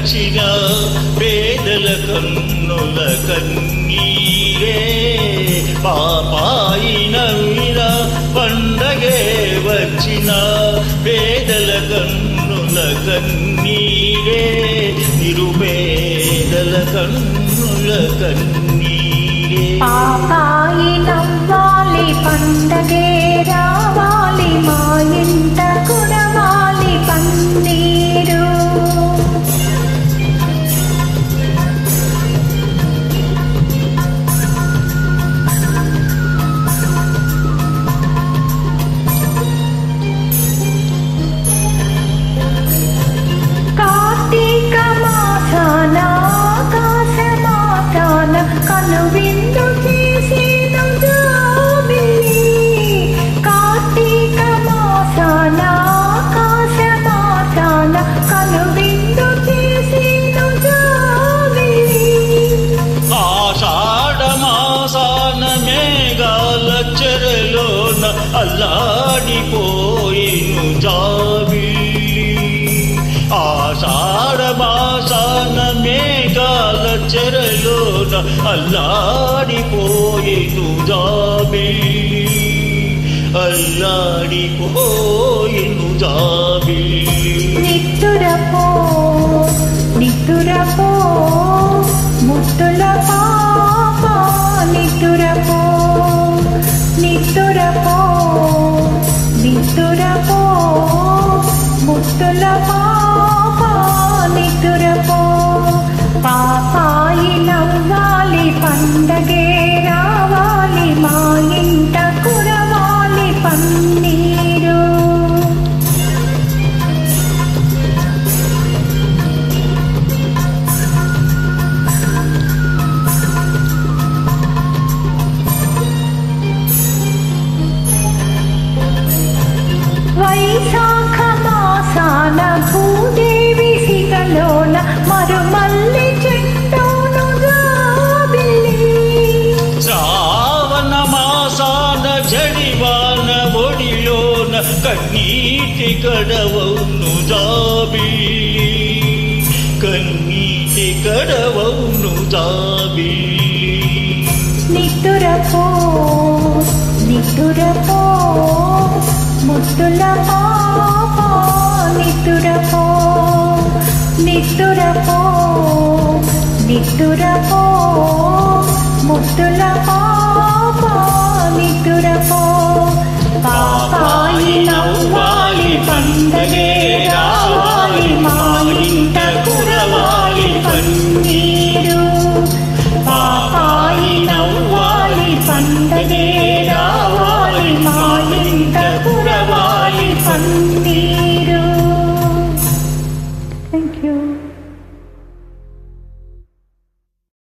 వచ్చిన పేదల కన్నుల కన్నీరే పాపాయి నవ్విన పండగే వచ్చిన పేదల కన్నుల కన్నీరే నిరుపేదల కన్నుల కన్నీరే పాపాయి నవ్వాలి పండగే రావాలి మా ఇంట కురవాలి పన్నీరు కార్తీక మాసాన ఆకాశమాతాన కనువిందు చేసేను జాబిల్లి కార్తీక మాసాన ఆకాశమాతాన కనువిందు చేసేను జాబిల్లి ఆషాఢ మాసాన మేఘాల చెరలోన అల్లాడిపోయిను జాబిల్లి ఆషాఢ మాసాన మేఘాల చెరలోన అల్లాడిపోయిను జాబిల్లి అల్లాడిపోయిను జాబిల్లి నిద్దురపో నిద్దురపో ముద్దుల పాప నిద్దురపో నిద్దురపో నిద్దురపో ముద్దుల పాప నిద్దురపో పాపాయి నవ్వాలి పండగే రావాలి మా ఇంట కురవాలి పన్నీరు వైశాఖ మాసాన భూదేవి సిగలోన మరుమల్లి చెట్టును జాబిల్లి శ్రావణ మాసాన జడివాన ఒడిలోన కన్నీటి కడవౌను జాబిల్లి కన్నీటి కడవౌను జాబిల్లి నిద్దురపో నిద్దురపో ముద్దుల పాప నిద్దురపో నిద్దురపో నిద్దురపో ముద్దుల పాప నిద్దురపో పాపాయి నవ్వాలి పండగే రావాలి మా ఇంట కురవాలి పన్నీరు